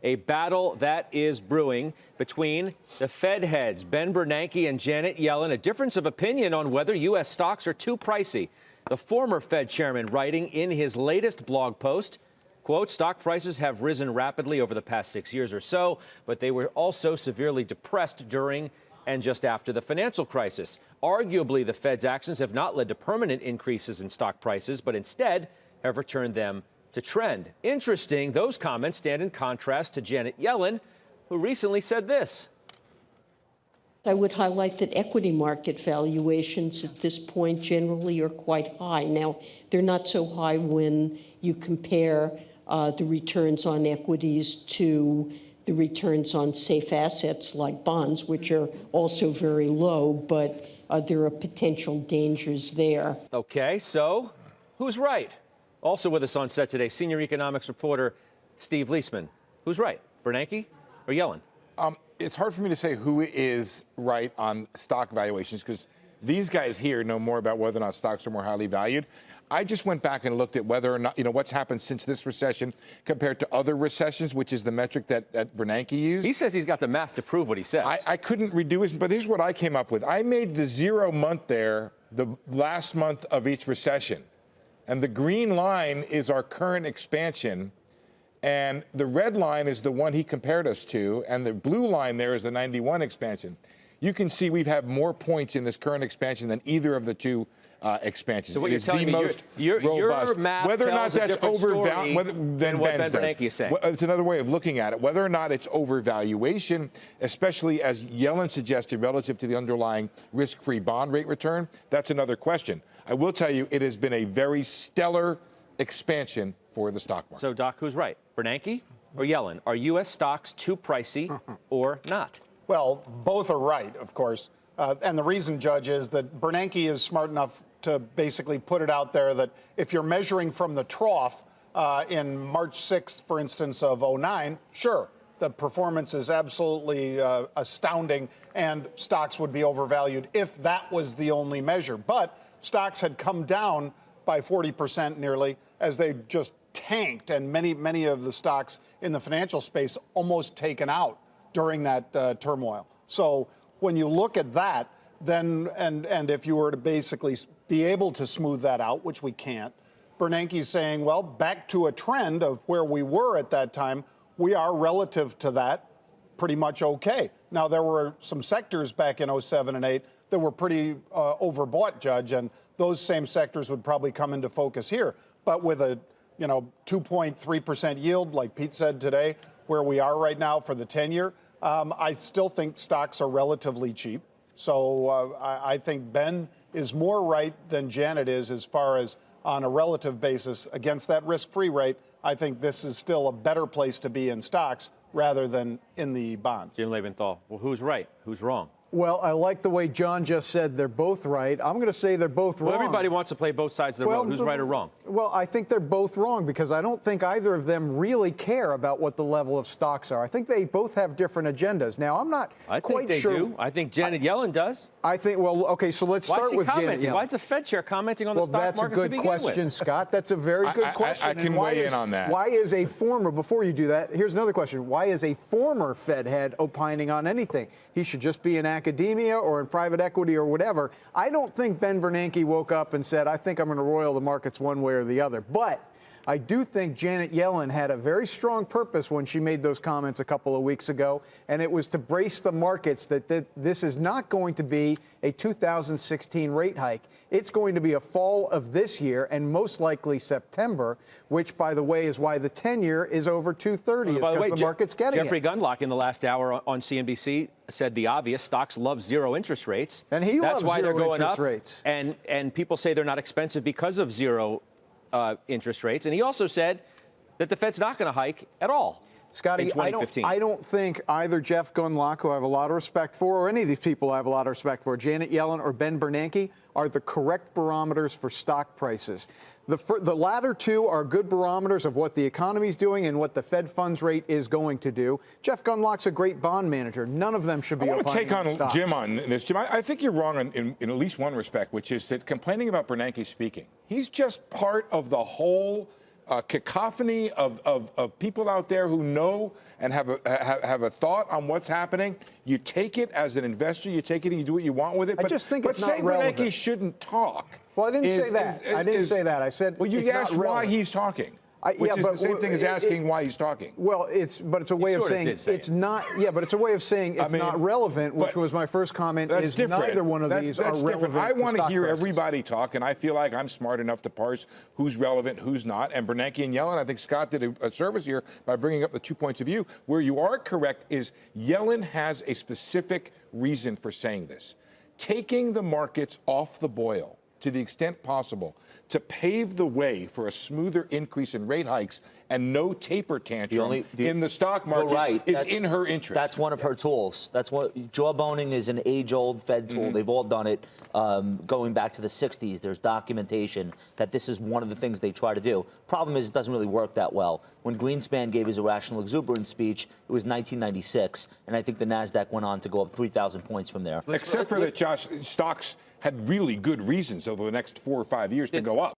a battle that is brewing between the Fed heads, Ben Bernanke and Janet Yellen, a difference of opinion on whether U.S. stocks are too pricey. The former Fed chairman writing in his latest blog post, quote, stock prices have risen rapidly over the past 6 years or so, but they were also severely depressed during and just after the financial crisis. Arguably, the Fed's actions have not led to permanent increases in stock prices, but instead have returned them to trend. Interesting, those comments stand in contrast to Janet Yellen, who recently said this. I would highlight that equity market valuations at this point generally are quite high. Now, they're not so high when you compare the returns on equities to the returns on safe assets like bonds, which are also very low, but there are potential dangers there. Okay, so who's right? Also with us on set today, senior economics reporter Steve Leisman. Who's right, Bernanke or Yellen? It's hard for me to say who is right on stock valuations because these guys here know more about whether or not stocks are more highly valued. I just went back and looked at whether or not, what's happened since this recession compared to other recessions, which is the metric that Bernanke used. He says he's got the math to prove what he says. I couldn't redo it, but here's what I came up with. I made the 0 month there the last month of each recession. And the green line is our current expansion. And the red line is the one he compared us to. And the blue line there is the 91 expansion. You can see we've had more points in this current expansion than either of the two expansions. So what it you're is telling the me, most your robust. math whether or not tells a that's different story overvalued than what Ben Bernanke is saying. It's another way of looking at it. Whether or not it's overvaluation, especially as Yellen suggested relative to the underlying risk-free bond rate return, that's another question. I will tell you, it has been a very stellar expansion for the stock market. So, Doc, who's right? Bernanke or Yellen? Are U.S. stocks too pricey or not? Well, both are right, of course. And the reason, Judge, is that Bernanke is smart enough to basically put it out there that if you're measuring from the trough in March 6th, for instance, of '09, sure, the performance is absolutely astounding and stocks would be overvalued if that was the only measure. But stocks had come down by 40% nearly as they just tanked, and many of the stocks in the financial space almost taken out during that turmoil. So when you look at that, then and if you were to basically be able to smooth that out, which we can't, Bernanke's saying, well, back to a trend of where we were at that time, we are relative to that pretty much okay. Now, there were some sectors back in '07 and '08 that were pretty overbought, Judge, and those same sectors would probably come into focus here. But with a 2.3% yield, like Pete said today, where we are right now for the 10-year, I still think stocks are relatively cheap. So I think Ben is more right than Janet is as far as on a relative basis against that risk-free rate. I think this is still a better place to be in stocks rather than in the bonds. Jim Lebenthal, well, who's right? Who's wrong? Well, I like the way John just said they're both right. I'm going to say they're both wrong. Well, everybody wants to play both sides of the road. Who's right or wrong? Well, I think they're both wrong because I don't think either of them really care about what the level of stocks are. I think they both have different agendas. Now, I'm not quite sure. I think they do. I think Janet Yellen does. I think, well, okay, so let's start with Janet Yellen. Why is the Fed chair commenting on the stock market to begin with? Well, that's a good question, Scott. That's a very good question. I can weigh in on that. Why is a former, before you do that, here's another question. Why is a former Fed head opining on anything? He should just be in academia or in private equity or whatever. I don't think Ben Bernanke woke up and said, I think I'm going to roil the markets one way or the other. But I do think Janet Yellen had a very strong purpose when she made those comments a couple of weeks ago, and it was to brace the markets that this is not going to be a 2016 rate hike. It's going to be a fall of this year and most likely September, which, by the way, is why the 10-year is over 230, because the market's getting Jeffrey Gundlach in the last hour on CNBC said the obvious: stocks love zero interest rates. And he That's loves why they're zero going interest up. rates. And people say they're not expensive because of zero interest rates. And he also said that the Fed's not going to hike at all. Scotty, I don't think either Jeff Gundlach, who I have a lot of respect for, or any of these people I have a lot of respect for, Janet Yellen or Ben Bernanke, are the correct barometers for stock prices. The latter two are good barometers of what the economy's doing and what the Fed funds rate is going to do. Jeff Gundlach's a great bond manager. None of them should be opining on stocks. I want to take on Jim on this. Jim, I think you're wrong in at least one respect, which is that complaining about Bernanke speaking, he's just part of the whole a cacophony of people out there who know and have a thought on what's happening. You take it as an investor, you take it and you do what you want with it. I just think but it's not saying relevant. Bernanke shouldn't talk. Well, I didn't say that. I didn't say that. I said, well, you it's asked not why relevant. he's talking. Which is the same thing as asking why he's talking. Well, it's a way of saying it's not. Yeah, but it's a way of saying it's not relevant, which was my first comment. That's is different. Neither one of these are relevant. I want to hear prices. everybody talk, and I feel like I'm smart enough to parse who's relevant, who's not. And Bernanke and Yellen, I think Scott did a service here by bringing up the 2 points of view. Where you are correct is Yellen has a specific reason for saying this. Taking the markets off the boil to the extent possible to pave the way for a smoother increase in rate hikes and no taper tantrum in the stock market is in her interest. That's one of her tools. That's what jawboning is an age-old Fed tool. They've all done it going back to the 60s. There's documentation that this is one of the things they try to do. Problem is, it doesn't really work that well. When Greenspan gave his irrational exuberance speech, it was 1996, and I think the NASDAQ went on to go up 3,000 points from there. Except for that, Josh, stocks had really good reasons over the next 4 or 5 years to go up.